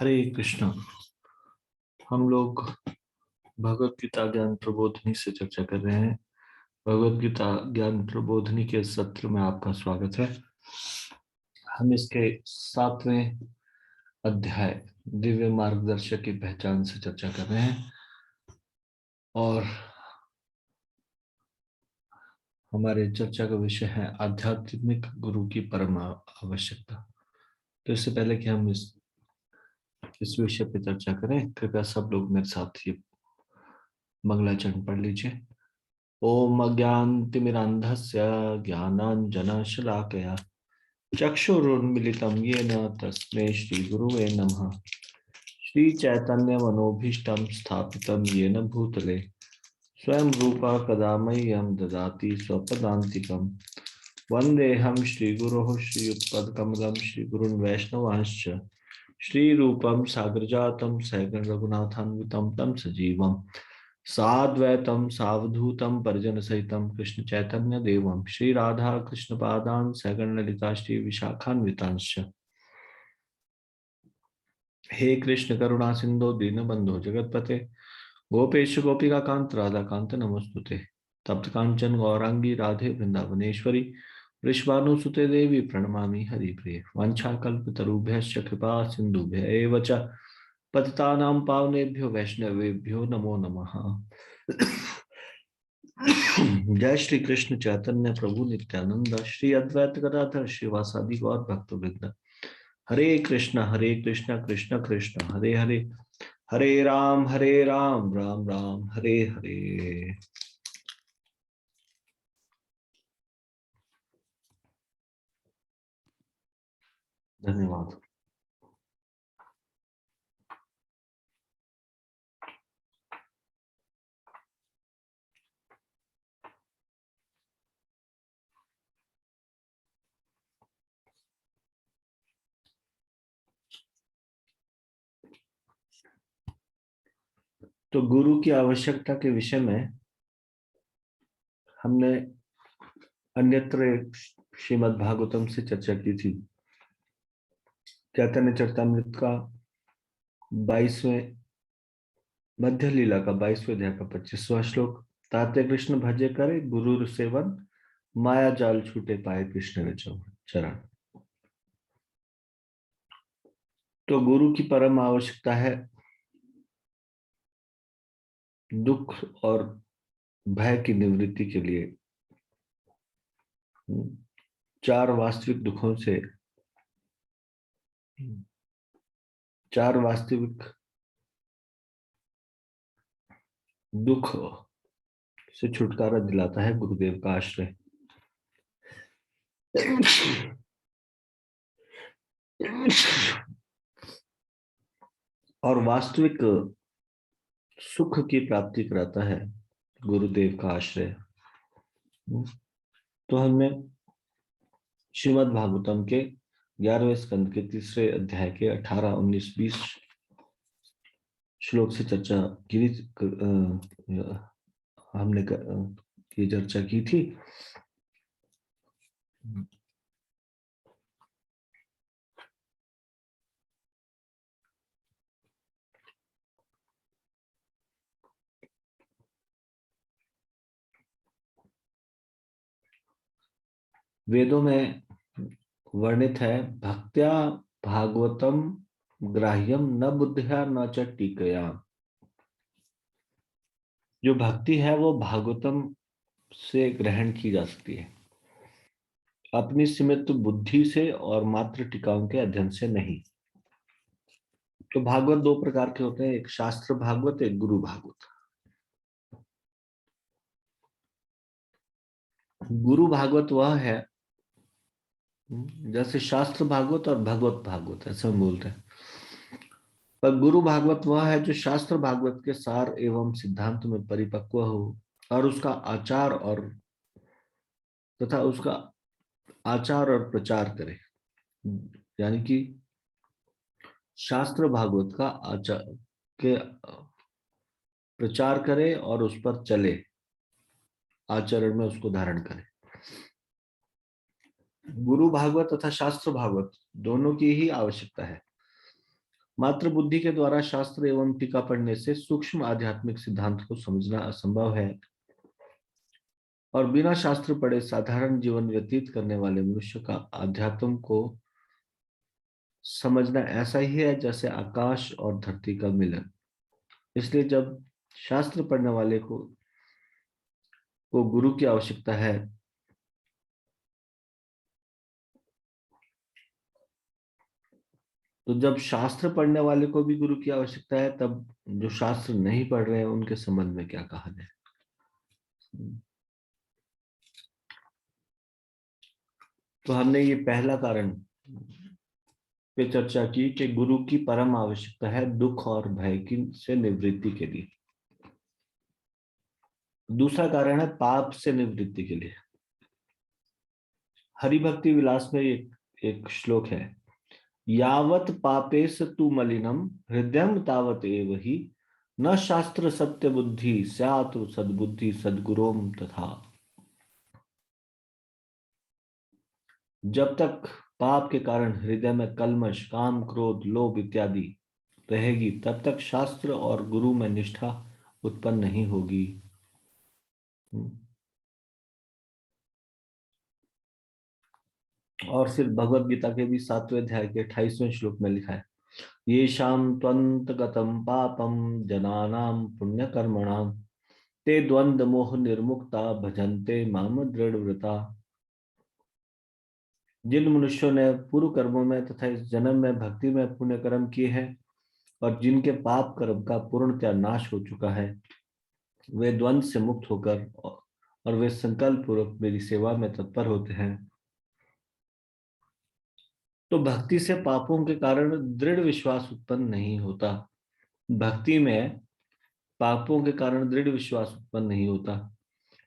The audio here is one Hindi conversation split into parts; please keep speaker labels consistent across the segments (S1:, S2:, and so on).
S1: हरे कृष्णा। हम लोग भगवत गीता ज्ञान प्रबोधिनी से चर्चा कर रहे हैं। भगवत गीता ज्ञान प्रबोधिनी के सत्र में आपका स्वागत है। हम इसके 7वें अध्याय दिव्य मार्गदर्शक की पहचान से चर्चा कर रहे हैं और हमारे चर्चा का विषय है आध्यात्मिक गुरु की परम आवश्यकता। तो इससे पहले कि हम इस विषय पर चर्चा करें, कृपया सब लोग मेरे साथ ये मंगलाचरण पढ़ लीजिए। ओम अज्ञानतिमिरान्धस्य ज्ञानाञ्जनशलाकया चक्षुरुन्मीलितं येन तस्मै श्रीगुरुवे नमः। श्रीचैतन्यमनोभीष्टं स्थापितं येन भूतले स्वयं रूपा कदा मह्यं ददाति स्वपदान्तिकं। वन्देऽहं श्रीगुरोः श्रीयुतपदकमलं श्रीगुरून् वैष्णवांश्च श्रीरूपं साग्रजातं सहगण रघुनाथान्वितं तं सजीवम् साद्वैतं सावधूतं परिजन सहितं कृष्ण चैतन्य देवं श्री राधा कृष्ण पादान सगण ललिता श्री विशाखान्वितांश्च। हे कृष्ण करुणा सिंधु दीनबंधो जगतपते गोपेश गोपिका कांत राधा कांत नमस्तुते। तप्त कांचन गौरांगी राधे वृंदावनेश्वरी वृषभानुसुते देवी प्रणमामि हरिप्रिये। वंशाकल्पतरुभ्यश्च कृपा सिन्धुभ्य एव च पतितानां पावनेभ्यो वैष्णवेभ्यो नमो नमः। जय श्री कृष्ण चैतन्य प्रभु नित्यानंद श्री अद्वैत गदाधर श्रीवासादि गौर भक्तवृंद। हरे कृष्ण कृष्ण कृष्ण हरे हरे, हरे राम राम राम हरे हरे। धन्यवाद। तो गुरु की आवश्यकता के विषय में हमने अन्यत्र श्रीमद् भागवतम से चर्चा की थी। चैतन्य चरितमृत का 22वें मध्य लीला का 22वें अध्याय का 25वां श्लोक। ताते कृष्ण भजे करे गुरु सेवन माया जाल छूटे पाए कृष्ण रे चरण। तो गुरु की परम आवश्यकता है दुख और भय की निवृत्ति के लिए। चार वास्तविक दुखों से, चार वास्तविक दुख से छुटकारा दिलाता है गुरुदेव का आश्रय। और वास्तविक सुख की प्राप्ति कराता है गुरुदेव का आश्रय। तो हमने श्रीमद् भागवतम के 11वें स्कंद के 3रे अध्याय के 18, 19, 20 श्लोक से चर्चा की, हमने ये चर्चा की थी। वेदों में वर्णित है भक्त्या भागवतम ग्राह्यम न बुद्धिया न च टीकया। जो भक्ति है वो भागवतम से ग्रहण की जा सकती है, अपनी सीमित बुद्धि से और मात्र टीकाओं के अध्ययन से नहीं। तो भागवत दो प्रकार के होते हैं, एक शास्त्र भागवत, एक गुरु भागवत। गुरु भागवत वह है, जैसे शास्त्र भागवत और भगवत भागवत ऐसा हम बोलते हैं, पर गुरु भागवत वह है जो शास्त्र भागवत के सार एवं सिद्धांत में परिपक्व हो और उसका आचार और तथा उसका आचार और प्रचार करे। यानी कि शास्त्र भागवत का आचार के प्रचार करे और उस पर चले, आचरण में उसको धारण करे। गुरु भागवत तथा शास्त्र भागवत दोनों की ही आवश्यकता है। मात्र बुद्धि के द्वारा शास्त्र एवं टीका पढ़ने से सूक्ष्म आध्यात्मिक सिद्धांत को समझना असंभव है, और बिना शास्त्र पढ़े साधारण जीवन व्यतीत करने वाले मनुष्य का अध्यात्म को समझना ऐसा ही है जैसे आकाश और धरती का मिलन। इसलिए जब शास्त्र पढ़ने वाले को गुरु की आवश्यकता है, तो जब शास्त्र पढ़ने वाले को भी गुरु की आवश्यकता है, तब जो शास्त्र नहीं पढ़ रहे हैं उनके संबंध में क्या कहा जाए। तो हमने ये पहला कारण पे चर्चा की कि गुरु की परम आवश्यकता है दुख और भय की से निवृत्ति के लिए। दूसरा कारण है पाप से निवृत्ति के लिए। हरि भक्ति विलास में एक श्लोक है, यावत पापेस तु मलिनम हृदयम तावत एव ही न शास्त्र सत्य बुद्धि स्यात् सद्बुद्धि सद्गुरोम तथा। जब तक पाप के कारण हृदय में कल्मश, काम, क्रोध, लोभ इत्यादि रहेगी, तब तक शास्त्र और गुरु में निष्ठा उत्पन्न नहीं होगी। और फिर भगवत गीता के भी 7वें अध्याय के 28वें श्लोक में लिखा है, ये शाम त्वंतगतम पापम जनानाम पुण्य कर्मणाम ते द्वंद्व मोह निर्मुक्ता भजन्ते माम दृढ़व्रता। जिन मनुष्यों ने पूर्व कर्मों में तथा इस जन्म में भक्ति में पुण्य कर्म किए हैं और जिनके पाप कर्म का पूर्णतया नाश हो चुका है, वे द्वंद्व से मुक्त होकर और वे संकल्प पूर्वक मेरी सेवा में तत्पर होते हैं। तो भक्ति से पापों के कारण दृढ़ विश्वास उत्पन्न नहीं होता। भक्ति में पापों के कारण दृढ़ विश्वास उत्पन्न नहीं होता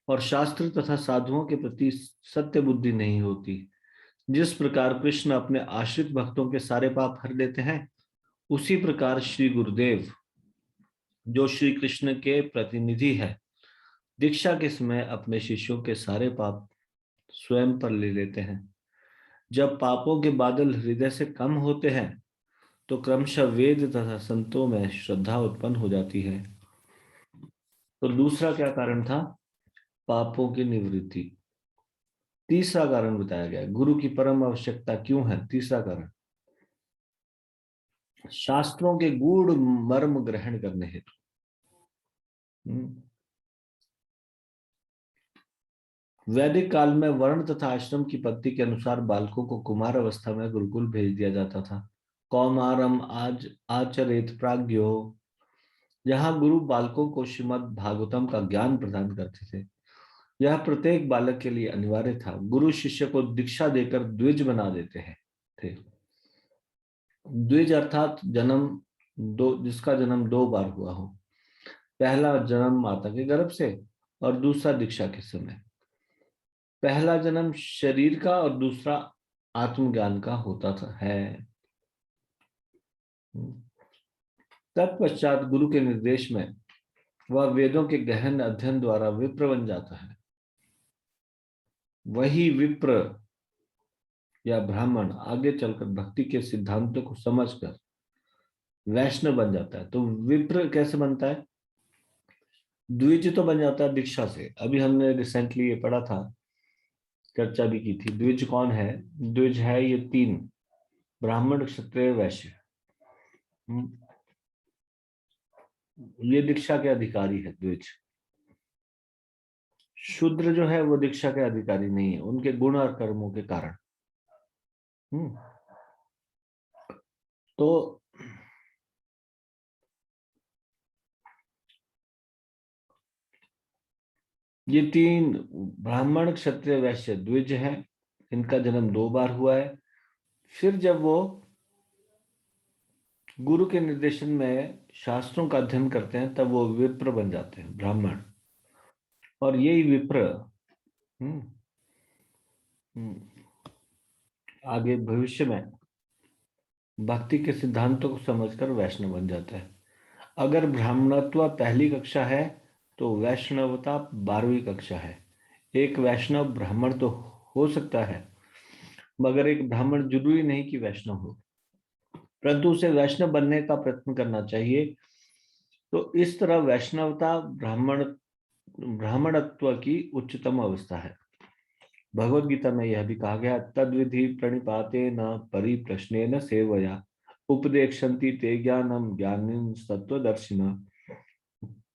S1: और शास्त्र तथा साधुओं के प्रति सत्य बुद्धि नहीं होती। जिस प्रकार कृष्ण अपने आश्रित भक्तों के सारे पाप हर देते हैं, उसी प्रकार श्री गुरुदेव, जो श्री कृष्ण के प्रतिनिधि है, दीक्षा के समय अपने शिष्यों के सारे पाप स्वयं पर ले लेते हैं। जब पापों के बादल हृदय से कम होते हैं, तो क्रमशः वेद तथा संतों में श्रद्धा उत्पन्न हो जाती है। तो दूसरा क्या कारण था? पापों की निवृत्ति। तीसरा कारण बताया गया, गुरु की परम आवश्यकता क्यों है। तीसरा कारण, शास्त्रों के गूढ़ मर्म ग्रहण करने हेतु। वैदिक काल में वर्ण तथा आश्रम की पद्धति के अनुसार बालकों को कुमार अवस्था में गुरुकुल भेज दिया जाता था। कौमारम आज आचरित प्राज्ञो, जहां गुरु बालकों को श्रीमद् भागवतम का ज्ञान प्रदान करते थे। यह प्रत्येक बालक के लिए अनिवार्य था। गुरु शिष्य को दीक्षा देकर द्विज बना देते हैं थे। द्विज अर्थात जन्म दो, जिसका जन्म 2 बार हुआ हो। पहला जन्म माता के गर्भ से और दूसरा दीक्षा के समय। पहला जन्म शरीर का और दूसरा आत्मज्ञान का होता है। तत्पश्चात गुरु के निर्देश में वह वेदों के गहन अध्ययन द्वारा विप्र बन जाता है। वही विप्र या ब्राह्मण आगे चलकर भक्ति के सिद्धांतों को समझकर वैष्णव बन जाता है। तो विप्र कैसे बनता है? द्विज तो बन जाता है दीक्षा से। अभी हमने रिसेंटली ये पढ़ा था, चर्चा भी की थी। द्विज कौन है? द्विज है ये 3, ब्राह्मण, क्षत्रिय, वैश्य। ये दीक्षा के अधिकारी है द्विज। शूद्र जो है वो दीक्षा के अधिकारी नहीं है, उनके गुण और कर्मों के कारण। तो ये 3 ब्राह्मण, क्षत्रिय, वैश्य, द्विज हैं। इनका जन्म 2 बार हुआ है। फिर जब वो गुरु के निर्देशन में शास्त्रों का अध्ययन करते हैं, तब वो विप्र बन जाते हैं, ब्राह्मण। और यही विप्र आगे भविष्य में भक्ति के सिद्धांतों को समझकर वैष्णव बन जाता है। अगर ब्राह्मणत्व पहली कक्षा है, तो वैष्णवता 12वीं कक्षा है। एक वैष्णव ब्राह्मण तो हो सकता है, मगर एक ब्राह्मण जरूरी नहीं कि वैष्णव हो। परंतु उसे वैष्णव बनने का प्रयत्न करना चाहिए। तो इस तरह वैष्णवता ब्राह्मणत्व की उच्चतम अवस्था है। भगवत गीता में यह भी कहा गया, तद्विधि प्रणिपाते न परिप्रश्ने न सेवया उपदेक्षन्ति ते ज्ञानम ज्ञानिन सत्वदर्शिना।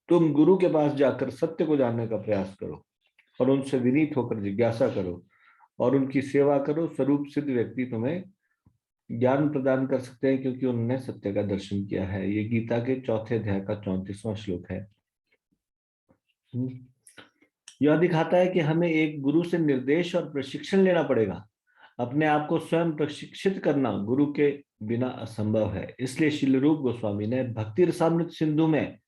S1: तुम गुरु के पास जाकर सत्य को जानने का प्रयास करो और उनसे विनीत होकर जिज्ञासा करो और उनकी सेवा करो। स्वरूप सिद्ध व्यक्ति तुम्हें ज्ञान प्रदान कर सकते हैं, क्योंकि उन्होंने सत्य का दर्शन किया है। ये गीता के 4थे अध्याय का 34वां श्लोक है। यह दिखाता है कि हमें एक गुरु से निर्देश और प्रशिक्षण लेना पड़ेगा। अपने आप को स्वयं प्रशिक्षित करना गुरु के बिना असंभव है। इसलिए श्रील रूप गोस्वामी ने भक्ति रसामृत सिंधु में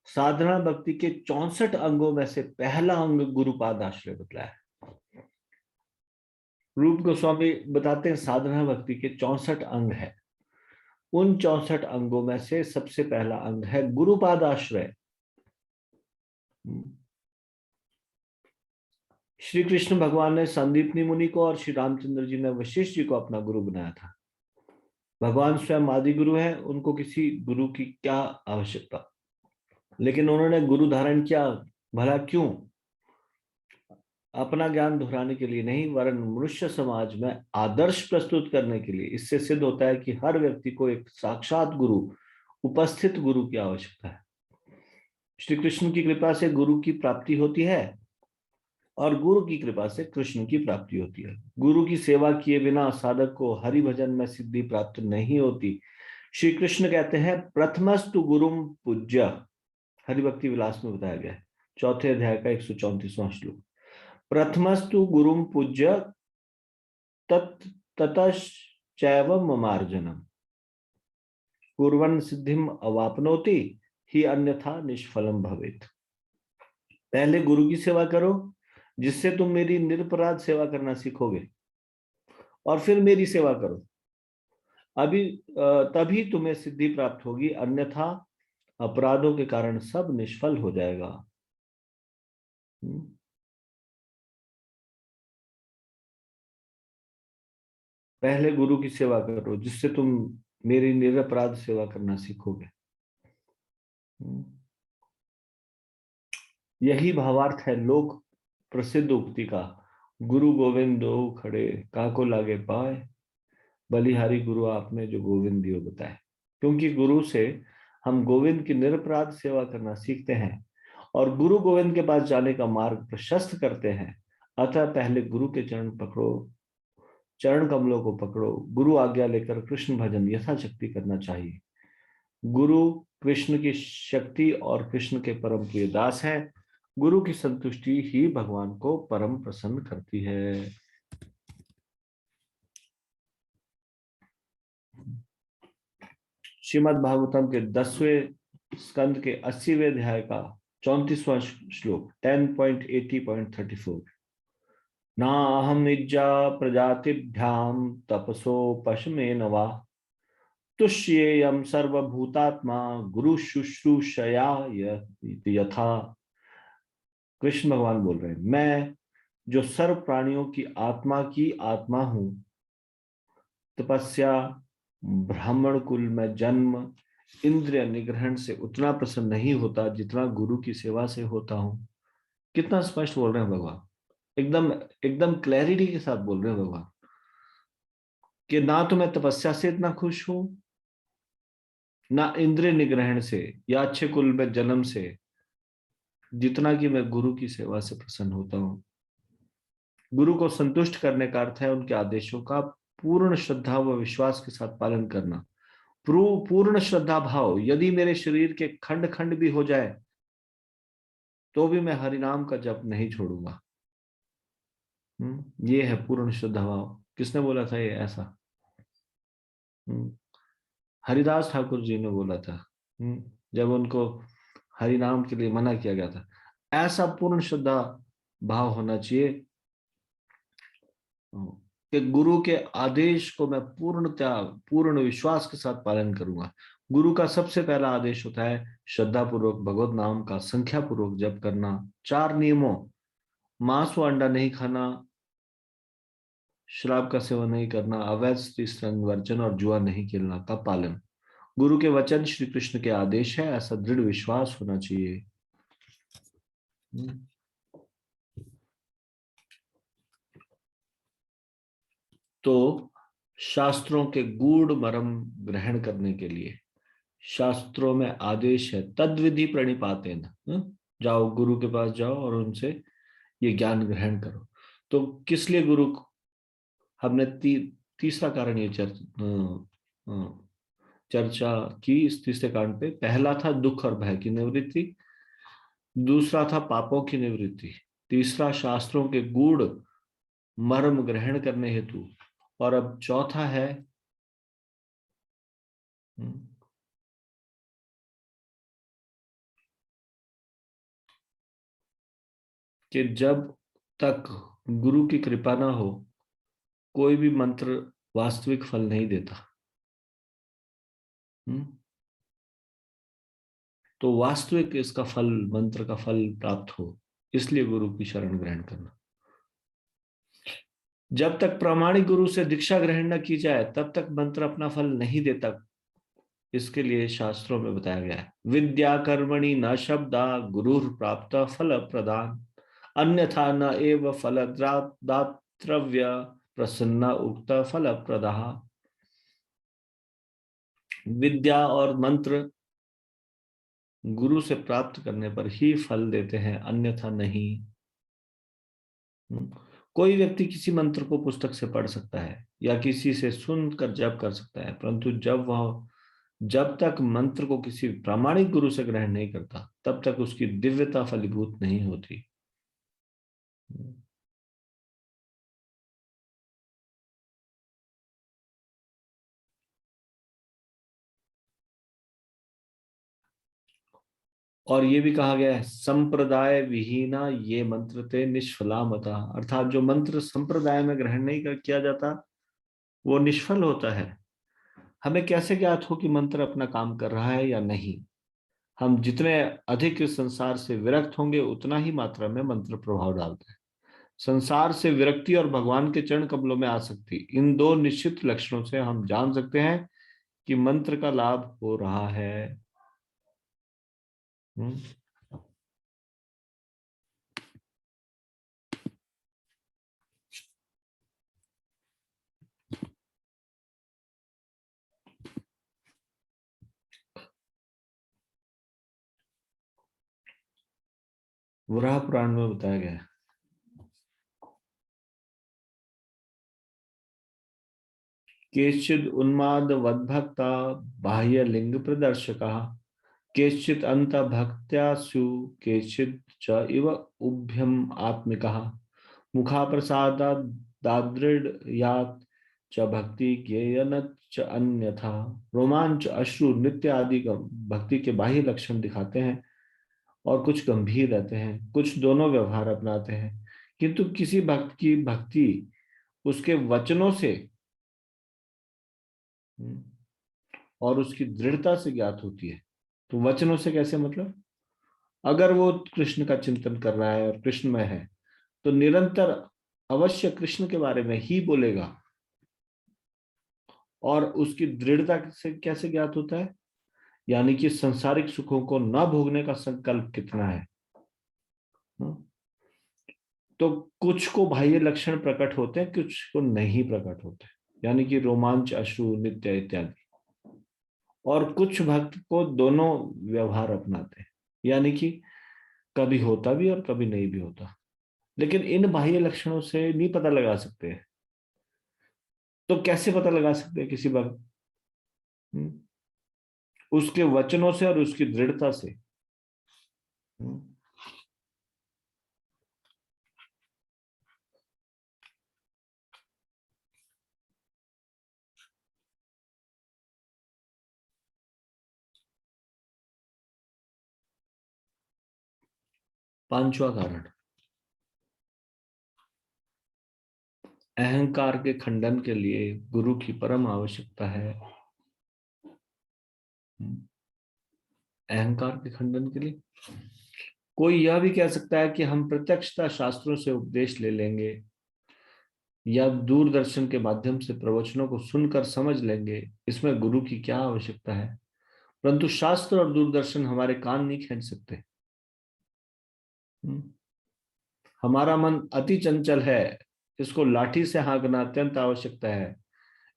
S1: साधना भक्ति के 64 अंगों में से पहला अंग गुरुपाद आश्रय बतलाया है। रूप गोस्वामी बताते हैं साधना भक्ति के 64 अंग है। उन 64 अंगों में से सबसे पहला अंग है गुरुपाद आश्रय। श्री कृष्ण भगवान ने संदीपनी मुनि को और श्री रामचंद्र जी ने वशिष्ठ जी को अपना गुरु बनाया था। भगवान स्वयं आदि गुरु हैं, उनको किसी गुरु की क्या आवश्यकता, लेकिन उन्होंने गुरु धारण किया। भला क्यों? अपना ज्ञान दोहराने के लिए नहीं, वरन मनुष्य समाज में आदर्श प्रस्तुत करने के लिए। इससे सिद्ध होता है कि हर व्यक्ति को एक साक्षात गुरु, उपस्थित गुरु की आवश्यकता है। श्री कृष्ण की कृपा से गुरु की प्राप्ति होती है और गुरु की कृपा से कृष्ण की प्राप्ति होती है। गुरु की सेवा किए बिना साधक को हरि भजन में सिद्धि प्राप्त नहीं होती। श्री कृष्ण कहते हैं, प्रथमस्तु गुरुम पूज्य, हरि भक्ति विलास में बताया गया है 4थे अध्याय का 134वां श्लोक। प्रथमस्तु गुरुम पूज्य ततश्चैव ममार्जनम कुर्वन् सिद्धिम अवाप्नोति ही अन्यथा निष्फलम भवेत्। पहले गुरु की सेवा करो, जिससे तुम मेरी निरपराध सेवा करना सीखोगे, और फिर मेरी सेवा करो, तभी तुम्हें सिद्धि प्राप्त होगी, अन्यथा अपराधों के कारण सब निष्फल हो जाएगा। पहले गुरु की सेवा करो, जिससे तुम मेरी निरपराध सेवा करना सीखोगे। यही भावार्थ है लोक प्रसिद्ध उक्ति का, गुरु गोविंद दो खड़े काको लागे पाए, बलिहारी गुरु आपने जो गोविंद दियो बताए। क्योंकि गुरु से हम गोविंद की निरपराध सेवा करना सीखते हैं और गुरु गोविंद के पास जाने का मार्ग प्रशस्त करते हैं। अतः पहले गुरु के चरण पकड़ो, चरण कमलों को पकड़ो, गुरु आज्ञा लेकर कृष्ण भजन यथाशक्ति करना चाहिए। गुरु कृष्ण की शक्ति और कृष्ण के परम प्रिय दास है। गुरु की संतुष्टि ही भगवान को परम प्रसन्न करती है। श्रीमद् भागवतम के 10वें स्कंद के 80वें अध्याय का 34वां श्लोक 10.80.34। ना अहम निज्जा प्रजातिभ्याम तपसो पशमेन वा तुष्येयम सर्वभूतात्मा गुरु शुश्रूषया यथा। कृष्ण भगवान बोल रहे हैं, मैं जो सर्व प्राणियों की आत्मा हूं, तपस्या, ब्राह्मण कुल में जन्म, इंद्रिय निग्रहण से उतना प्रसन्न नहीं होता जितना गुरु की सेवा से होता हूं। कितना स्पष्ट बोल रहे हैं भगवान, एकदम एकदम क्लैरिटी के साथ बोल रहे हैं भगवान कि ना तो मैं तपस्या से इतना खुश हूं, ना इंद्रिय निग्रहण से या अच्छे कुल में जन्म से, जितना कि मैं गुरु की सेवा से प्रसन्न होता हूं। गुरु को संतुष्ट करने का अर्थ है उनके आदेशों का पूर्ण श्रद्धा व विश्वास के साथ पालन करना। पूर्ण श्रद्धा भाव, यदि मेरे शरीर के खंड खंड भी हो जाए तो भी मैं हरिनाम का जप नहीं छोड़ूंगा। ये है पूर्ण श्रद्धा भाव। किसने बोला था ये ऐसा? हरिदास ठाकुर जी ने बोला था, जब उनको हरिनाम के लिए मना किया गया था। ऐसा पूर्ण श्रद्धा भाव होना चाहिए कि गुरु के आदेश को मैं पूर्ण विश्वास के साथ पालन करूंगा। गुरु का सबसे पहला आदेश होता है श्रद्धा पूर्वक भगवत नाम का संख्या पूर्वक जप करना। 4 नियमों, मांस व अंडा नहीं खाना, शराब का सेवन नहीं करना, अवैध स्त्री संग वर्जन और जुआ नहीं खेलना का पालन। गुरु के वचन श्री कृष्ण के आदेश है, ऐसा दृढ़ विश्वास होना चाहिए। तो शास्त्रों के गूढ़ मर्म ग्रहण करने के लिए शास्त्रों में आदेश है, तद्विधि प्रणिपातेन। जाओ, गुरु के पास जाओ और उनसे ये ज्ञान ग्रहण करो। तो किस लिए गुरु हमने तीसरा कारण ये चर्चा की इस तीसरे कांड पे। पहला था दुख और भय की निवृत्ति, दूसरा था पापों की निवृत्ति, तीसरा शास्त्रों के गूढ़ मर्म ग्रहण करने हेतु, और अब चौथा है कि जब तक गुरु की कृपा ना हो कोई भी मंत्र वास्तविक फल नहीं देता। तो वास्तविक इसका फल, मंत्र का फल प्राप्त हो, इसलिए गुरु की शरण ग्रहण करना। जब तक प्रामाणिक गुरु से दीक्षा ग्रहण न की जाए तब तक मंत्र अपना फल नहीं देता। इसके लिए शास्त्रों में बताया गया है, विद्या कर्मणि न शब्दा गुरु प्राप्त फल प्रदान, अन्यथा न एव फल दातृव्य प्रसन्न उक्त फल प्रदा। विद्या और मंत्र गुरु से प्राप्त करने पर ही फल देते हैं, अन्यथा नहीं। कोई व्यक्ति किसी मंत्र को पुस्तक से पढ़ सकता है या किसी से सुनकर जप कर सकता है, परंतु जब तक मंत्र को किसी प्रामाणिक गुरु से ग्रहण नहीं करता तब तक उसकी दिव्यता फलीभूत नहीं होती। और ये भी कहा गया है, संप्रदाय विहीना ये मंत्र ते निष्फला मता, अर्थात जो मंत्र संप्रदाय में ग्रहण नहीं किया जाता वो निष्फल होता है। हमें कैसे ज्ञात हो कि मंत्र अपना काम कर रहा है या नहीं? हम जितने अधिक इस संसार से विरक्त होंगे उतना ही मात्रा में मंत्र प्रभाव डालता है। संसार से विरक्ति और भगवान के चरण कमलों में आसक्ति, इन दो निश्चित लक्षणों से हम जान सकते हैं कि मंत्र का लाभ हो रहा है। वराह पुराण में बताया गया है, केचिद उन्माद वद्भक्ता बाह्य लिंग प्रदर्शका, केचित अंत भक्त्यासु, केचित च इव उभ्यम आत्मिका, मुखा प्रसाद दादृढ़ च भक्ति ज्ञेयन च अन्यथा। रोमांच, अश्रु, नृत्य आदि का भक्ति के बाह्य लक्षण दिखाते हैं और कुछ गंभीर रहते हैं, कुछ दोनों व्यवहार अपनाते हैं। किंतु किसी भक्त की भक्ति उसके वचनों से और उसकी दृढ़ता से ज्ञात होती है। तो वचनों से कैसे, मतलब अगर वो कृष्ण का चिंतन कर रहा है और कृष्णमय है तो निरंतर अवश्य कृष्ण के बारे में ही बोलेगा। और उसकी दृढ़ता से कैसे ज्ञात होता है? यानी कि संसारिक सुखों को न भोगने का संकल्प कितना है। तो कुछ को बाह्य लक्षण प्रकट होते हैं, कुछ को नहीं प्रकट होते, यानी कि रोमांच, अश्रु, नित्य इत्यादि। और कुछ भक्त को दोनों व्यवहार अपनाते हैं, यानी कि कभी होता भी और कभी नहीं भी होता। लेकिन इन बाह्य लक्षणों से नहीं पता लगा सकते। तो कैसे पता लगा सकते हैं किसी भक्त? उसके वचनों से और उसकी दृढ़ता से। पांचवा कारण, अहंकार के खंडन के लिए गुरु की परम आवश्यकता है। अहंकार के खंडन के लिए कोई यह भी कह सकता है कि हम प्रत्यक्षता शास्त्रों से उपदेश ले लेंगे, या दूरदर्शन के माध्यम से प्रवचनों को सुनकर समझ लेंगे, इसमें गुरु की क्या आवश्यकता है। परंतु शास्त्र और दूरदर्शन हमारे कान नहीं खींच सकते। हम्म। हमारा मन अति चंचल है, इसको लाठी से हाँकना अत्यंत आवश्यकता है।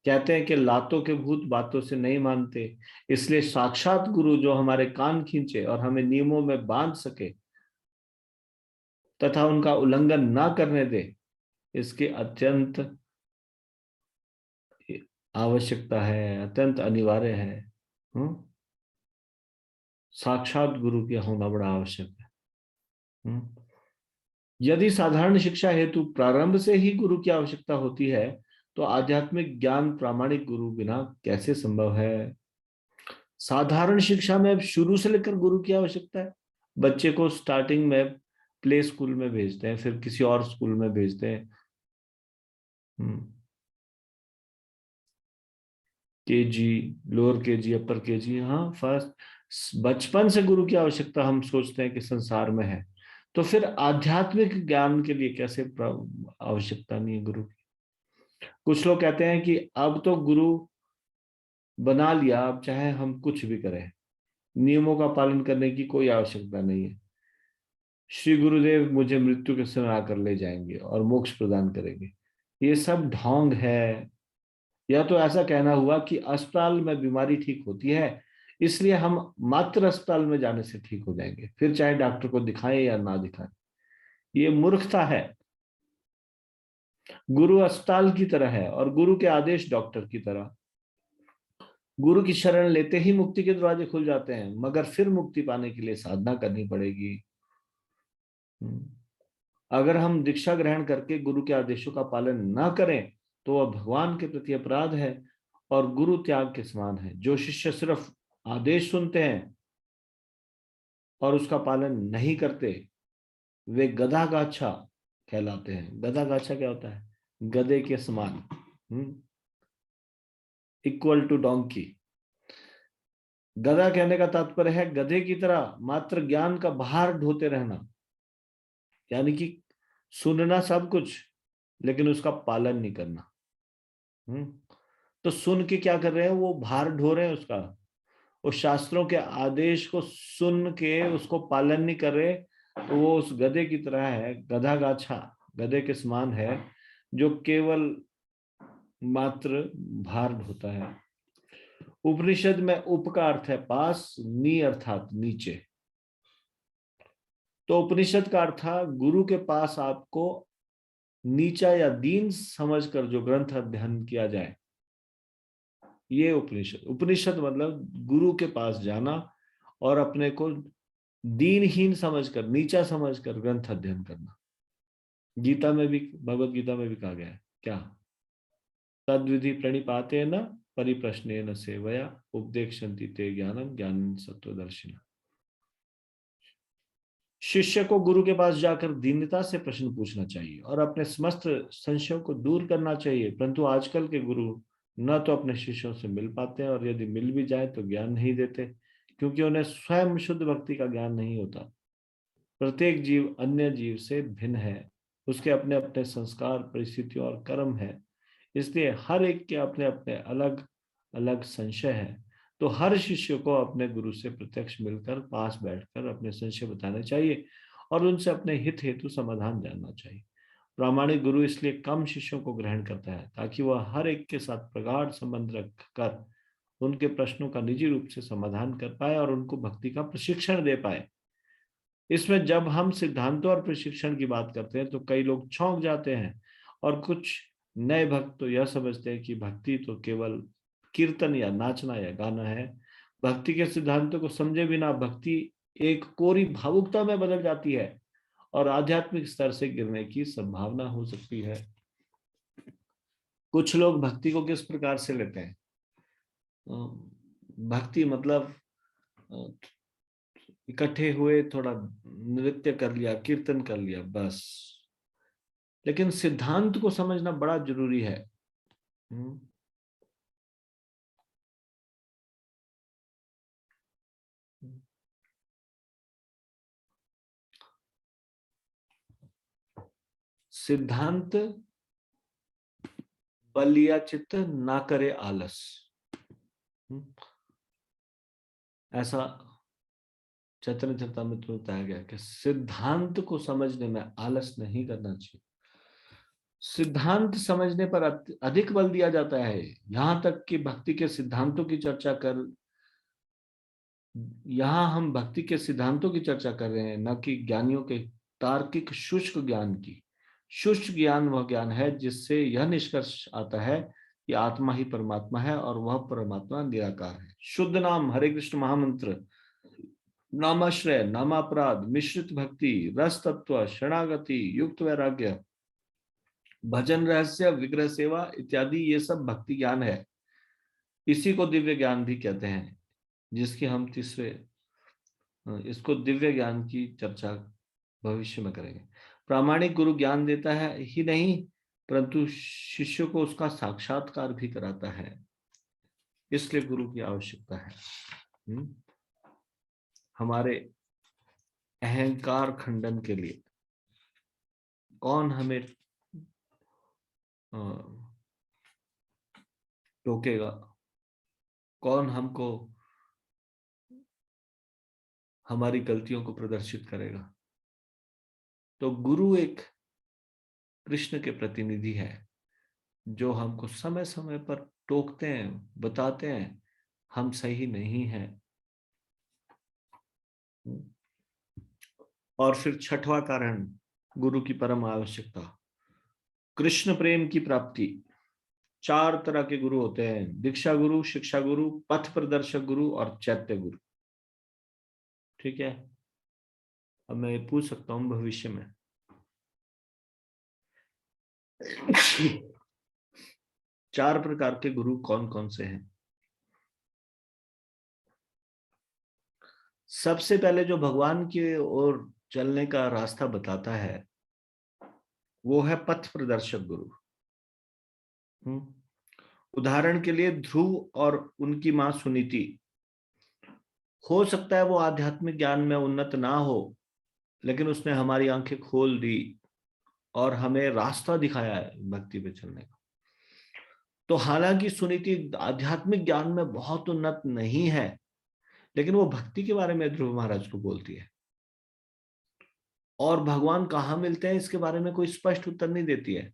S1: कहते हैं कि लातों के भूत बातों से नहीं मानते, इसलिए साक्षात गुरु जो हमारे कान खींचे और हमें नियमों में बांध सके तथा उनका उल्लंघन ना करने दे, इसकी अत्यंत आवश्यकता है, अत्यंत अनिवार्य है। हम्म। साक्षात गुरु की होना बड़ा आवश्यक है। हम्म। यदि साधारण शिक्षा हेतु प्रारंभ से ही गुरु की आवश्यकता होती है, तो आध्यात्मिक ज्ञान प्रामाणिक गुरु बिना कैसे संभव है। साधारण शिक्षा में अब शुरू से लेकर गुरु की आवश्यकता है। बच्चे को स्टार्टिंग में प्ले स्कूल में भेजते हैं, फिर किसी और स्कूल में भेजते हैं। केजी, लोअर केजी, अपर केजी, हाँ फर्स्ट, बचपन से गुरु की आवश्यकता हम सोचते हैं कि संसार में है, तो फिर आध्यात्मिक ज्ञान के लिए कैसे आवश्यकता नहीं है गुरु की। कुछ लोग कहते हैं कि अब तो गुरु बना लिया, अब चाहे हम कुछ भी करें, नियमों का पालन करने की कोई आवश्यकता नहीं है। श्री गुरुदेव मुझे मृत्यु के समय आकर ले जाएंगे और मोक्ष प्रदान करेंगे। ये सब ढोंग है। या तो ऐसा कहना हुआ कि अस्पताल में बीमारी ठीक होती है, इसलिए हम मात्र अस्पताल में जाने से ठीक हो जाएंगे, फिर चाहे डॉक्टर को दिखाएं या ना दिखाएं। ये मूर्खता है। गुरु अस्पताल की तरह है और गुरु के आदेश डॉक्टर की तरह। गुरु की शरण लेते ही मुक्ति के दरवाजे खुल जाते हैं, मगर फिर मुक्ति पाने के लिए साधना करनी पड़ेगी। अगर हम दीक्षा ग्रहण करके गुरु के आदेशों का पालन ना करें, तो वह भगवान के प्रति अपराध है और गुरु त्याग के समान है। जो शिष्य सिर्फ आदेश सुनते हैं और उसका पालन नहीं करते, वे गधा गाछा कहलाते हैं। गधा गाछा क्या होता है? गधे के समान, इक्वल टू डोंकी। गधा कहने का तात्पर्य है गधे की तरह मात्र ज्ञान का भार ढोते रहना, यानी कि सुनना सब कुछ लेकिन उसका पालन नहीं करना। हम्म। तो सुन के क्या कर रहे हैं? वो भार ढो रहे हैं उसका। वो शास्त्रों के आदेश को सुन के उसको पालन नहीं कर रहे, तो वो उस गधे की तरह है, गधा गाछा, गधे के समान है, जो केवल मात्र भार ढोता है। उपनिषद में उप का अर्थ है पास, नी अर्थात नीचे। तो उपनिषद का अर्थ था गुरु के पास आपको नीचा या दीन समझकर जो ग्रंथ अध्ययन किया जाए, ये उपनिषद। उपनिषद मतलब गुरु के पास जाना और अपने को दीनहीन समझकर, नीचा समझकर ग्रंथ अध्ययन करना। गीता में भी, भगवत गीता में भी कहा गया है क्या? तद्विधि प्रणिपाते न परिप्रश्ने न सेवया उपदेक्षन्ति ते ज्ञानम ज्ञान सत्वदर्शिना। शिष्य को गुरु के पास जाकर दीनता से प्रश्न पूछना चाहिए और अपने समस्त संशयों को दूर करना चाहिए। परंतु आजकल के गुरु न तो अपने शिष्यों से मिल पाते हैं और यदि मिल भी जाए तो ज्ञान नहीं देते, क्योंकि उन्हें स्वयं शुद्ध भक्ति का ज्ञान नहीं होता। प्रत्येक जीव अन्य जीव से भिन्न है, उसके अपने अपने संस्कार, परिस्थितियों और कर्म है, इसलिए हर एक के अपने अपने अलग अलग संशय है। तो हर शिष्य को अपने गुरु से प्रत्यक्ष मिलकर पास बैठकर अपने संशय बताने चाहिए और उनसे अपने हित हेतु समाधान जानना चाहिए। प्रामाणिक गुरु इसलिए कम शिष्यों को ग्रहण करता है ताकि वह हर एक के साथ प्रगाढ़ संबंध रखकर उनके प्रश्नों का निजी रूप से समाधान कर पाए और उनको भक्ति का प्रशिक्षण दे पाए। इसमें जब हम सिद्धांतों और प्रशिक्षण की बात करते हैं तो कई लोग चौंक जाते हैं और कुछ नए भक्त तो यह समझते हैं कि भक्ति तो केवल कीर्तन या नाचना या गाना है। भक्ति के सिद्धांतों को समझे बिना भक्ति एक कोरी भावुकता में बदल जाती है और आध्यात्मिक स्तर से गिरने की संभावना हो सकती है। कुछ लोग भक्ति को किस प्रकार से लेते हैं? भक्ति मतलब इकट्ठे हुए, थोड़ा नृत्य कर लिया, कीर्तन कर लिया, बस। लेकिन सिद्धांत को समझना बड़ा जरूरी है। हम्म। सिद्धांत बलिया चित्त ना करे आलस। ऐसा चैतन्य चरितामृत में बताया गया कि सिद्धांत को समझने में आलस नहीं करना चाहिए। सिद्धांत समझने पर अधिक बल दिया जाता है। यहां तक कि भक्ति के सिद्धांतों की चर्चा कर यहां हम भक्ति के सिद्धांतों की चर्चा कर रहे हैं, न कि ज्ञानियों के तार्किक शुष्क ज्ञान की। शुष्क ज्ञान वह ज्ञान है जिससे यह निष्कर्ष आता है कि आत्मा ही परमात्मा है और वह परमात्मा निराकार है। शुद्ध नाम, हरे कृष्ण महामंत्र, नामाश्रय, नामापराध, मिश्रित भक्ति, रस तत्व, शरणागति, युक्त वैराग्य, भजन रहस्य, विग्रह सेवा इत्यादि, ये सब भक्ति ज्ञान है। इसी को दिव्य ज्ञान भी कहते हैं, जिसकी हम इसको दिव्य ज्ञान की चर्चा भविष्य में करेंगे। प्रामाणिक गुरु ज्ञान देता है ही नहीं, परंतु शिष्य को उसका साक्षात्कार भी कराता है। इसलिए गुरु की आवश्यकता है। हमारे अहंकार खंडन के लिए कौन हमें टोकेगा, कौन हमको हमारी गलतियों को प्रदर्शित करेगा? तो गुरु एक कृष्ण के प्रतिनिधि है, जो हमको समय समय पर टोकते हैं, बताते हैं हम सही नहीं हैं। और फिर छठवां कारण, गुरु की परम आवश्यकता, कृष्ण प्रेम की प्राप्ति। 4 तरह के गुरु होते हैं: दीक्षा गुरु, शिक्षा गुरु, पथ प्रदर्शक गुरु और चैत्य गुरु। ठीक है, अब मैं पूछ सकता हूं भविष्य में 4 प्रकार के गुरु कौन कौन से हैं? सबसे पहले जो भगवान की ओर चलने का रास्ता बताता है वो है पथ प्रदर्शक गुरु। उदाहरण के लिए ध्रुव और उनकी मां सुनीति। हो सकता है वो आध्यात्मिक ज्ञान में उन्नत ना हो, लेकिन उसने हमारी आंखें खोल दी और हमें रास्ता दिखाया है भक्ति पे चलने का। तो हालांकि सुनीति आध्यात्मिक ज्ञान में बहुत उन्नत नहीं है, लेकिन वो भक्ति के बारे में ध्रुव महाराज को बोलती है। और भगवान कहाँ मिलते हैं इसके बारे में कोई स्पष्ट उत्तर नहीं देती है।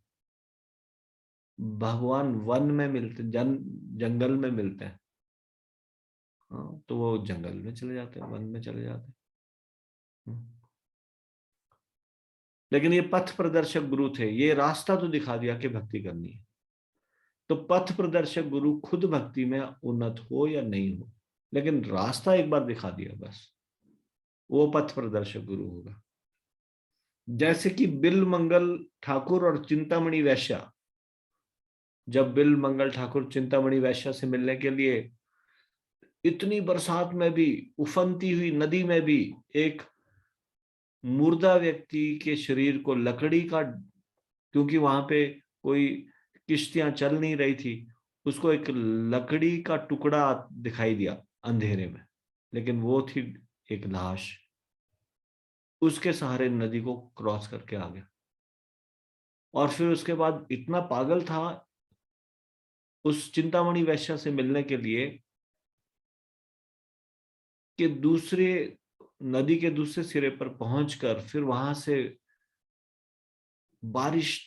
S1: भगवान वन में मिलते, जंगल में मिलते हैं। हाँ, तो वो जंगल में चले जाते हैं, वन में चले जाते हैं। लेकिन ये पथ प्रदर्शक गुरु थे, ये रास्ता तो दिखा दिया कि भक्ति करनी है। तो पथ प्रदर्शक गुरु खुद भक्ति में उन्नत हो या नहीं हो, लेकिन रास्ता एक बार दिखा दिया बस, वो पथ प्रदर्शक गुरु होगा। जैसे कि बिल मंगल ठाकुर और चिंतामणि वैश्या, जब बिल मंगल ठाकुर चिंतामणि वैश्या से मिलने के लिए इतनी बरसात में भी, उफनती हुई नदी में भी, एक मुर्दा व्यक्ति के शरीर को लकड़ी का, क्योंकि वहां पे कोई किश्तियां चल नहीं रही थी, उसको एक लकड़ी का टुकड़ा दिखाई दिया अंधेरे में, लेकिन वो थी एक लाश। उसके सहारे नदी को क्रॉस करके आ गया। और फिर उसके बाद इतना पागल था उस चिंतामणि वैश्या से मिलने के लिए कि दूसरे नदी के दूसरे सिरे पर पहुंचकर फिर वहां से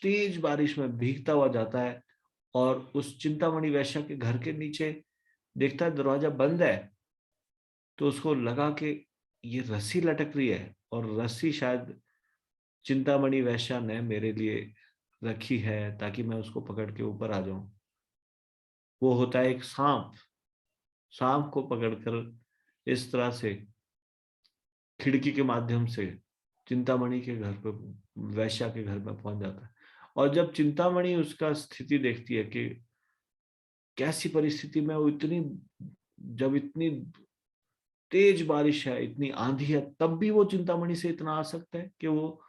S1: तेज बारिश में भीगता हुआ जाता है और उस चिंतामणि वैश्या के घर के नीचे देखता है दरवाजा बंद है। तो उसको लगा कि ये रस्सी लटक रही है, और रस्सी शायद चिंतामणि वैश्या ने मेरे लिए रखी है ताकि मैं उसको पकड़ के ऊपर आ जाऊं। वो होता है एक सांप। सांप को पकड़कर इस तरह से खिड़की के माध्यम से चिंतामणि के घर पे, वैश्या के घर में पहुंच जाता है। और जब चिंतामणि उसका स्थिति देखती है कि कैसी परिस्थिति में वो, जब इतनी तेज बारिश है, इतनी आंधी है, तब भी वो चिंतामणि से इतना आसक्त है कि वो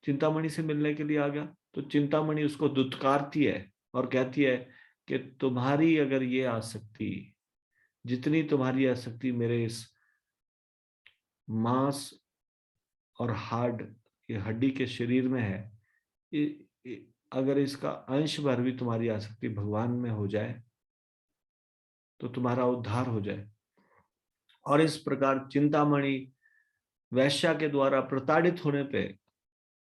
S1: चिंतामणि से मिलने के लिए आ गया। तो चिंतामणि उसको दुत्कारती है और कहती है कि तुम्हारी अगर ये आसक्ति, जितनी तुम्हारी आसक्ति मेरे इस मांस और हार्ड, ये हड्डी के शरीर में है, अगर इसका अंश भर भी तुम्हारी आसक्ति भगवान में हो जाए तो तुम्हारा उद्धार हो जाए। और इस प्रकार चिंतामणि वैश्या के द्वारा प्रताड़ित होने पे,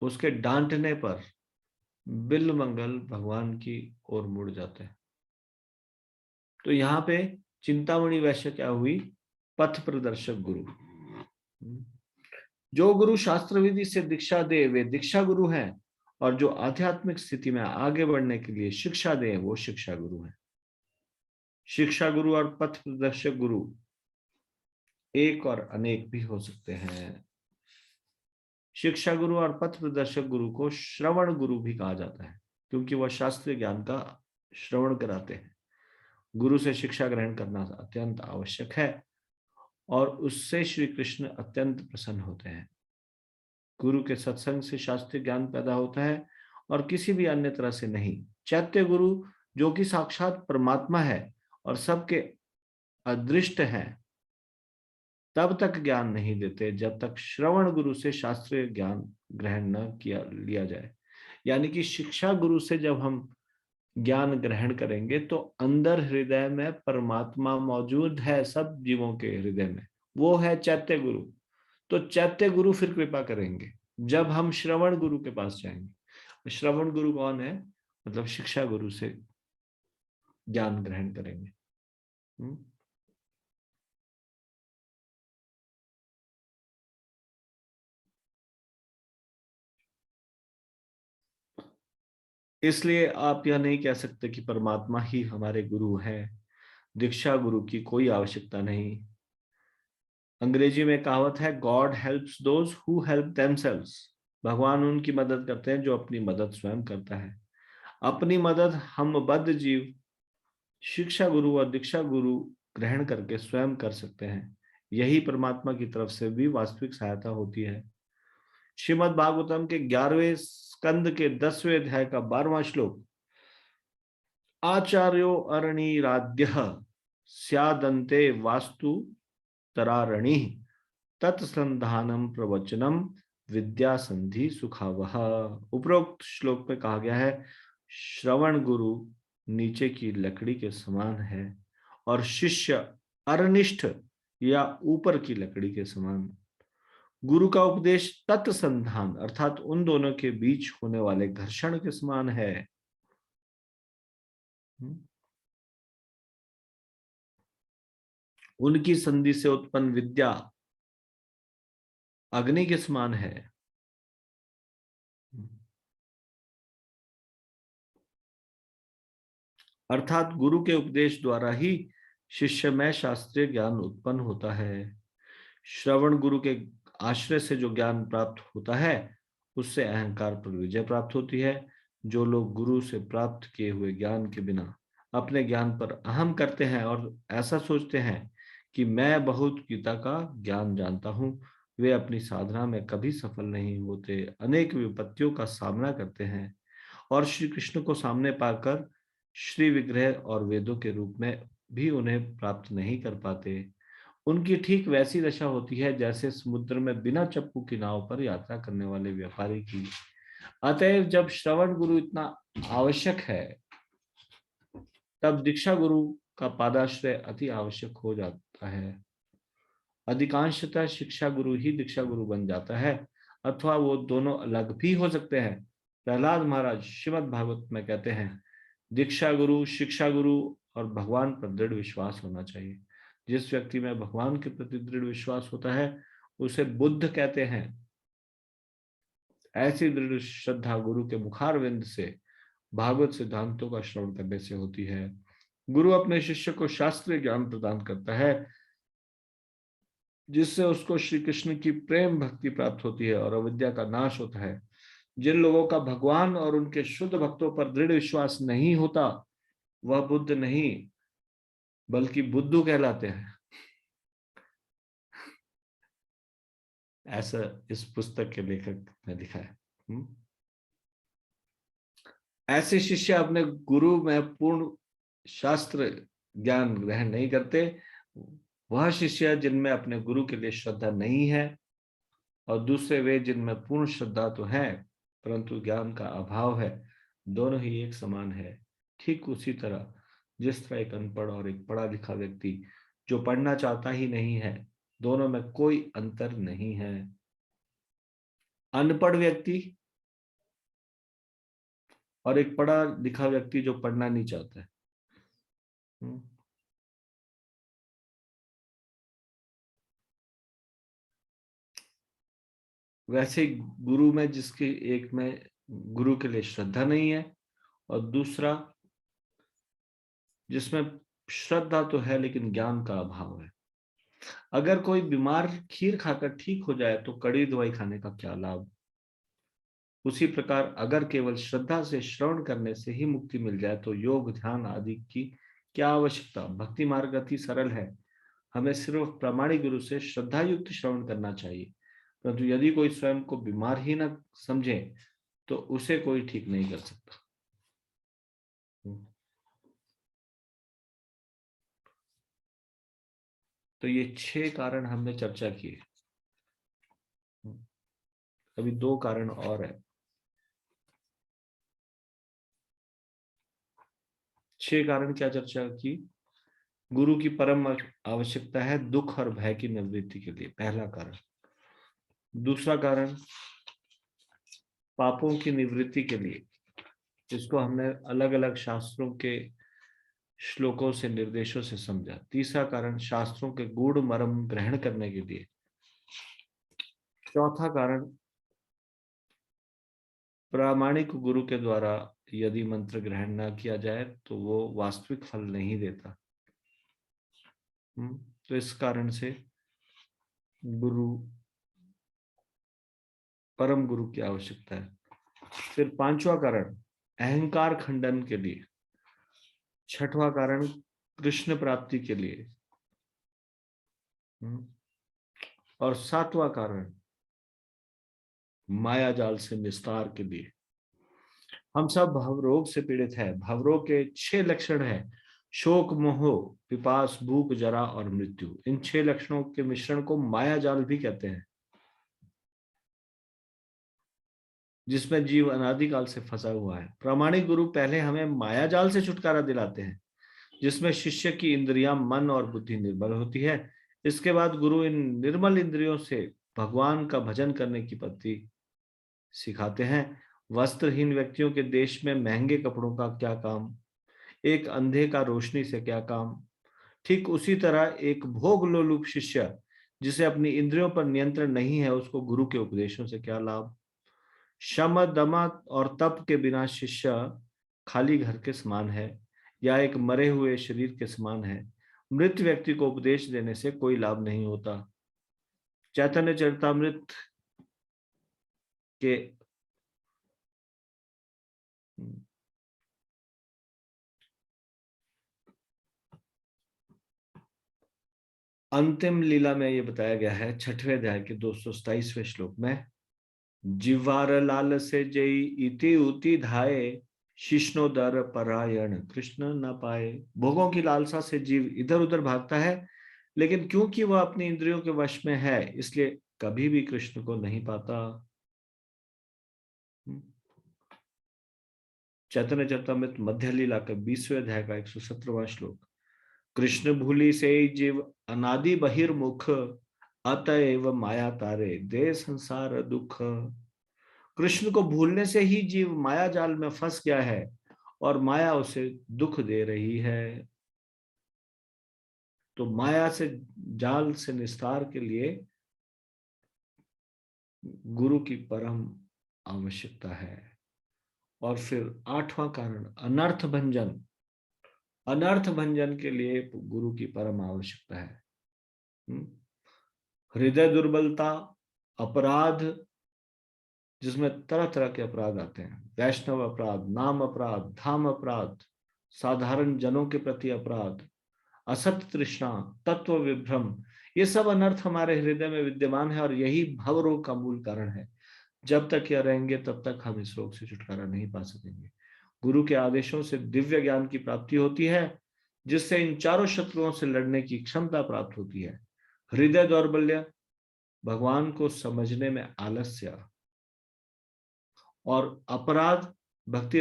S1: उसके डांटने पर बिल्वमंगल भगवान की ओर मुड़ जाते हैं। तो यहाँ पे चिंतामणि वैश्य क्या हुई? पथ प्रदर्शक गुरु। जो गुरु शास्त्र विधि से दीक्षा दे वे दीक्षा गुरु हैं, और जो आध्यात्मिक स्थिति में आगे बढ़ने के लिए शिक्षा दे वो शिक्षा गुरु हैं। शिक्षा गुरु और पथ प्रदर्शक गुरु एक और अनेक भी हो सकते हैं। शिक्षा गुरु और पथ प्रदर्शक गुरु को श्रवण गुरु भी कहा जाता है, क्योंकि वह शास्त्रीय ज्ञान का श्रवण कराते हैं। गुरु से शिक्षा ग्रहण करना अत्यंत आवश्यक है और उससे श्री कृष्ण अत्यंत प्रसन्न होते हैं। गुरु के सत्संग से शास्त्रीय ज्ञान पैदा होता है और किसी भी अन्य तरह से नहीं। चैत्य गुरु जो कि साक्षात परमात्मा है और सबके अदृष्ट हैं, तब तक ज्ञान नहीं देते जब तक श्रवण गुरु से शास्त्रीय ज्ञान ग्रहण न किया लिया जाए। यानी कि शिक्षा गुरु से जब हम ज्ञान ग्रहण करेंगे तो अंदर हृदय में परमात्मा मौजूद है, सब जीवों के हृदय में, वो है चैत्य गुरु। तो चैत्य गुरु फिर कृपा करेंगे जब हम श्रवण गुरु के पास जाएंगे। श्रवण गुरु कौन है? मतलब शिक्षा गुरु से ज्ञान ग्रहण करेंगे। इसलिए आप यह नहीं कह सकते कि परमात्मा ही हमारे गुरु हैं, दीक्षा गुरु की कोई आवश्यकता नहीं। अंग्रेजी में कहावत है, God helps those who help themselves. भगवान उनकी मदद करते हैं जो अपनी मदद स्वयं करता है। अपनी मदद हम बद्ध जीव शिक्षा गुरु और दीक्षा गुरु ग्रहण करके स्वयं कर सकते हैं। यही परमात्मा की तरफ से भी वास्तविक सहायता होती है। श्रीमद् भागवतम के 11वें स्कंद के 10वें अध्याय का 12वां श्लोक, आचार्यो अरणिराद्य स्यादन्ते वास्तु तरारणि तत्संधानम प्रवचनम विद्या संधि सुखावह। उपरोक्त श्लोक में कहा गया है, श्रवण गुरु नीचे की लकड़ी के समान है और शिष्य अरनिष्ठ या ऊपर की लकड़ी के समान। गुरु का उपदेश तत्संधान अर्थात उन दोनों के बीच होने वाले घर्षण के समान है। उनकी संधि से उत्पन्न विद्या अग्नि के समान है। अर्थात गुरु के उपदेश द्वारा ही शिष्य में शास्त्रीय ज्ञान उत्पन्न होता है। श्रवण गुरु के आश्रय से जो ज्ञान प्राप्त होता है उससे अहंकार पर विजय प्राप्त होती है। जो लोग गुरु से प्राप्त किए हुए ज्ञान के बिना अपने ज्ञान पर अहम करते हैं और ऐसा सोचते हैं कि मैं बहुत गीता का ज्ञान जानता हूं, वे अपनी साधना में कभी सफल नहीं होते, अनेक विपत्तियों का सामना करते हैं और श्री कृष्ण को सामने पाकर श्री विग्रह और वेदों के रूप में भी उन्हें प्राप्त नहीं कर पाते। उनकी ठीक वैसी दशा होती है जैसे समुद्र में बिना चप्पू की नाव पर यात्रा करने वाले व्यापारी की। अतएव जब श्रवण गुरु इतना आवश्यक है, तब दीक्षा गुरु का पादाश्रय अति आवश्यक हो जाता है। अधिकांशतः शिक्षा गुरु ही दीक्षा गुरु बन जाता है, अथवा वो दोनों अलग भी हो सकते हैं। प्रहलाद महाराज श्रीमद् भागवत में कहते हैं, दीक्षा गुरु, शिक्षा गुरु और भगवान पर दृढ़ विश्वास होना चाहिए। जिस व्यक्ति में भगवान के प्रति दृढ़ विश्वास होता है उसे बुद्ध कहते हैं। ऐसी दृढ़ श्रद्धा गुरु के मुखारविंद से भागवत सिद्धांतों का श्रवण करने से होती है। गुरु अपने शिष्य को शास्त्रीय ज्ञान प्रदान करता है जिससे उसको श्री कृष्ण की प्रेम भक्ति प्राप्त होती है और अविद्या का नाश होता है। जिन लोगों का भगवान और उनके शुद्ध भक्तों पर दृढ़ विश्वास नहीं होता वह बुद्ध नहीं बल्कि बुद्धू कहलाते हैं। ऐसा इस पुस्तक के लेखक ने लिखा है। ऐसे शिष्य अपने गुरु में पूर्ण शास्त्र ज्ञान ग्रहण नहीं करते। वह शिष्य जिनमें अपने गुरु के लिए श्रद्धा नहीं है, और दूसरे वे जिनमें पूर्ण श्रद्धा तो है परंतु ज्ञान का अभाव है, दोनों ही एक समान है। ठीक उसी तरह जिस तरह एक अनपढ़ और एक पढ़ा लिखा व्यक्ति जो पढ़ना चाहता ही नहीं है, दोनों में कोई अंतर नहीं है। अनपढ़ व्यक्ति और एक पढ़ा लिखा व्यक्ति जो पढ़ना नहीं चाहता है। हम्म। वैसे गुरु में जिसके एक में गुरु के लिए श्रद्धा नहीं है और दूसरा जिसमें श्रद्धा तो है लेकिन ज्ञान का अभाव है। अगर कोई बीमार खीर खाकर ठीक हो जाए तो कड़ी दवाई खाने का क्या लाभ। उसी प्रकार अगर केवल श्रद्धा से श्रवण करने से ही मुक्ति मिल जाए तो योग ध्यान आदि की क्या आवश्यकता। भक्ति मार्ग अति सरल है। हमें सिर्फ प्रामाणिक गुरु से श्रद्धा युक्त श्रवण करना चाहिए। परंतु यदि कोई स्वयं को बीमार ही न समझे तो उसे कोई ठीक नहीं कर सकता। तो ये 6 कारण हमने चर्चा किए। अभी 2 कारण और है। 6 कारण क्या चर्चा की। गुरु की परम आवश्यकता है दुख और भय की निवृत्ति के लिए, पहला कारण। दूसरा कारण पापों की निवृत्ति के लिए, जिसको हमने अलग अलग शास्त्रों के श्लोकों से निर्देशों से समझा। तीसरा कारण शास्त्रों के गूढ़ मर्म ग्रहण करने के लिए। चौथा कारण प्रामाणिक गुरु के द्वारा यदि मंत्र ग्रहण ना किया जाए तो वो वास्तविक फल नहीं देता। तो इस कारण से गुरु, परम गुरु की आवश्यकता है। फिर 5वां कारण अहंकार खंडन के लिए। 6वां कारण कृष्ण प्राप्ति के लिए। और 7वां कारण माया जाल से निस्तार के लिए। हम सब भवरोग से पीड़ित है। भवरोग के 6 लक्षण है। शोक मोह पिपास भूख जरा और मृत्यु। इन 6 लक्षणों के मिश्रण को माया जाल भी कहते हैं, जिसमें जीव अनादिकाल से फंसा हुआ है। प्रामाणिक गुरु पहले हमें माया जाल से छुटकारा दिलाते हैं, जिसमें शिष्य की इंद्रियां मन और बुद्धि निर्मल होती है। इसके बाद गुरु इन निर्मल इंद्रियों से भगवान का भजन करने की पद्धति सिखाते हैं। वस्त्रहीन व्यक्तियों के देश में महंगे कपड़ों का क्या काम, एक अंधे का रोशनी से क्या काम। ठीक उसी तरह एक भोग लोलुप शिष्य जिसे अपनी इंद्रियों पर नियंत्रण नहीं है, उसको गुरु के उपदेशों से क्या लाभ। शम दम और तप के बिना शिष्य खाली घर के समान है या एक मरे हुए शरीर के समान है। मृत व्यक्ति को उपदेश देने से कोई लाभ नहीं होता। चैतन्य चरितामृत के अंतिम लीला में यह बताया गया है 6वें अध्याय के 227वें श्लोक में। जिवार लाल से जई इति उति धाये शिष्णोदर परायण कृष्ण न पाए। भोगों की लालसा से जीव इधर उधर भागता है, लेकिन क्योंकि वह अपनी इंद्रियों के वश में है इसलिए कभी भी कृष्ण को नहीं पाता। चैतन्य चरितामृत मध्य लीला के 20वें अध्याय का 117वां श्लोक। कृष्ण भूली से जीव अनादि बहिर्मुख अतएव माया तारे दे संसार दुख। कृष्ण को भूलने से ही जीव माया जाल में फंस गया है और माया उसे दुख दे रही है। तो माया से जाल से निस्तार के लिए गुरु की परम आवश्यकता है। और फिर 8वां कारण अनर्थ भंजन। अनर्थ भंजन के लिए गुरु की परम आवश्यकता है। हृदय दुर्बलता, अपराध, जिसमें तरह तरह के अपराध आते हैं। वैष्णव अपराध, नाम अपराध, धाम अपराध, साधारण जनों के प्रति अपराध, असत तृष्णा, तत्व विभ्रम, ये सब अनर्थ हमारे हृदय में विद्यमान है और यही भव रोग का मूल कारण है। जब तक यह रहेंगे तब तक हम इस रोग से छुटकारा नहीं पा सकेंगे। गुरु के आदेशों से दिव्य ज्ञान की प्राप्ति होती है, जिससे इन चारों शत्रुओं से लड़ने की क्षमता प्राप्त होती है। हृदय दौर्बल्य, भगवान को समझने में आलस्य, और अपराध भक्ति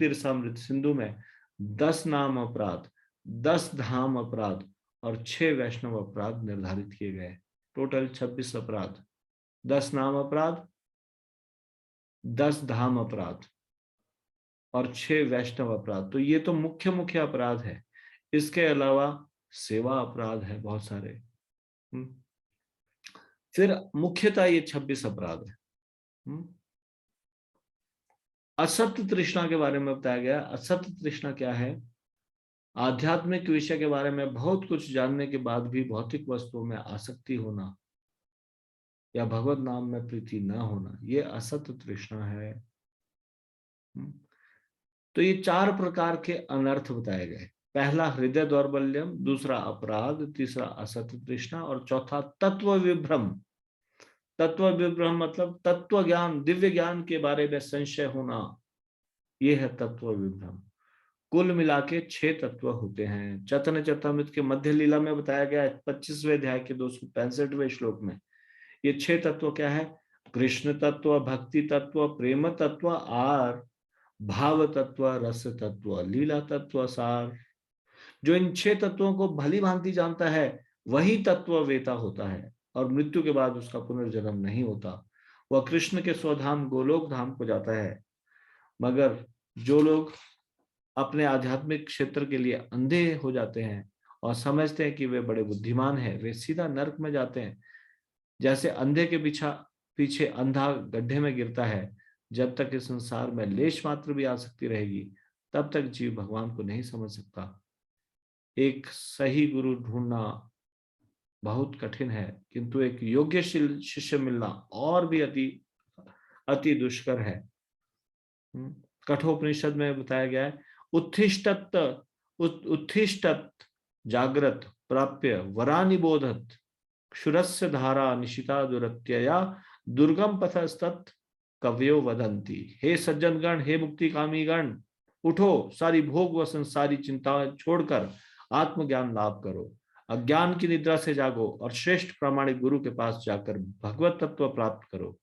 S1: रसामृत सिंधु में 10 नाम अपराध, 10 धाम अपराध और 6 वैष्णव अपराध निर्धारित किए गए। टोटल 26 अपराध, 10 नाम अपराध, 10 धाम अपराध और 6 वैष्णव अपराध। तो ये तो मुख्य मुख्य अपराध है। इसके अलावा सेवा अपराध है बहुत सारे। फिर मुख्यतः ये 26 अपराध है। असत्य तृष्णा के बारे में बताया गया। असत्य तृष्णा क्या है? आध्यात्मिक विषय के बारे में बहुत कुछ जानने के बाद भी भौतिक वस्तुओं में आसक्ति होना या भगवत नाम में प्रीति न होना, ये असत्य तृष्णा है। तो ये 4 प्रकार के अनर्थ बताए गए। पहला हृदय दौर्बल्यम, दूसरा अपराध, तीसरा असत्य तृष्णा और चौथा तत्व विभ्रम। तत्व विभ्रम मतलब तत्व ज्ञान, दिव्य ज्ञान के बारे में संशय होना, यह है तत्व विभ्रम। कुल मिला के 6 तत्व होते हैं। चैतन्य चरितामृत के मध्य लीला में बताया गया है 25वें अध्याय के 265वें श्लोक में। ये 6 तत्व क्या है? कृष्ण तत्व, भक्ति तत्व, प्रेम तत्व और भाव तत्व, रस तत्व, लीला तत्व, सार। जो इन 6 तत्वों को भली भांति जानता है वही तत्व वेता होता है और मृत्यु के बाद उसका पुनर्जन्म नहीं होता। वह कृष्ण के स्वधाम गोलोक धाम को जाता है। मगर जो लोग अपने आध्यात्मिक क्षेत्र के लिए अंधे हो जाते हैं और समझते हैं कि वे बड़े बुद्धिमान हैं, वे सीधा नरक में जाते हैं। जैसे अंधे के पीछे अंधा गड्ढे में गिरता है, जब तक इस संसार में लेश मात्र भी आसक्ति रहेगी तब तक जीव भगवान को नहीं समझ सकता। एक सही गुरु ढूंढना बहुत कठिन है, किंतु एक योग्य शिष्य मिलना और भी अति दुष्कर है। कठोपनिषद में बताया गया है, उत्तिष्ठत जागृत प्राप्य वरानि बोधत क्षुरस्य धारा निशिता दुरत्यया दुर्गम पथस्तत् कवयो वदंती। हे सज्जन गण, हे मुक्ति कामी गण, उठो, सारी भोग व संसारी चिंताएं छोड़कर आत्मज्ञान लाभ करो। अज्ञान की निद्रा से जागो और श्रेष्ठ प्रामाणिक गुरु के पास जाकर भगवत तत्व प्राप्त करो।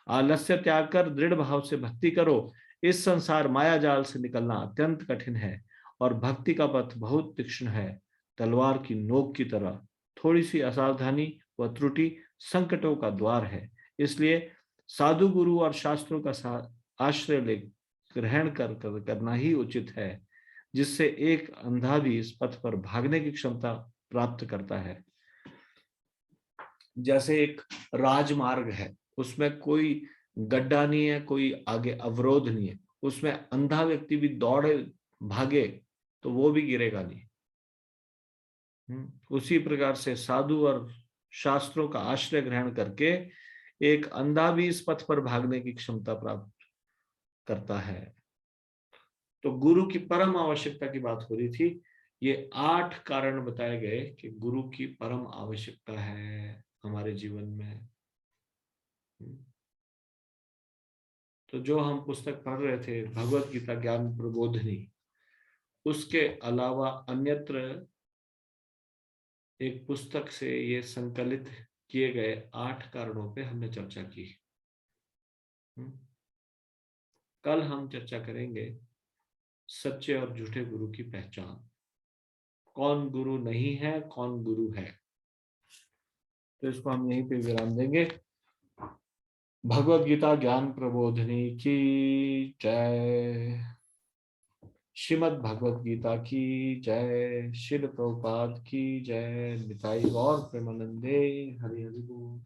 S1: आलस्य त्याग कर दृढ़ भाव से भक्ति करो। इस संसार माया जाल से निकलना अत्यंत कठिन है और भक्ति का पथ बहुत तीक्ष्ण है, तलवार की नोक की तरह। थोड़ी सी असावधानी व त्रुटि संकटों का द्वार है। इसलिए साधु गुरु और शास्त्रों का आश्रय ले ग्रहण करना ही उचित है, जिससे एक अंधा भी इस पथ पर भागने की क्षमता प्राप्त करता है। जैसे एक राजमार्ग है, उसमें कोई गड्ढा नहीं है, कोई आगे अवरोध नहीं है, उसमें अंधा व्यक्ति भी दौड़े भागे तो वो भी गिरेगा नहीं। उसी प्रकार से साधु और शास्त्रों का आश्रय ग्रहण करके एक अंधा भी इस पथ पर भागने की क्षमता प्राप्त करता है। तो गुरु की परम आवश्यकता की बात हो रही थी। ये 8 कारण बताए गए कि गुरु की परम आवश्यकता है हमारे जीवन में। तो जो हम पुस्तक पढ़ रहे थे भगवत गीता ज्ञान प्रबोधिनी, उसके अलावा अन्यत्र एक पुस्तक से ये संकलित किए गए 8 कारणों पे हमने चर्चा की। कल हम चर्चा करेंगे सच्चे और झूठे गुरु की पहचान। कौन गुरु नहीं है, कौन गुरु है। तो इसको हम यहीं पे विराम देंगे। भगवत गीता ज्ञान प्रबोधिनी की जय। श्रीमद् भगवत गीता की जय। शिल प्रभुपाद की जय। निताई गौर प्रेमानंदे। हरि हरि बोल।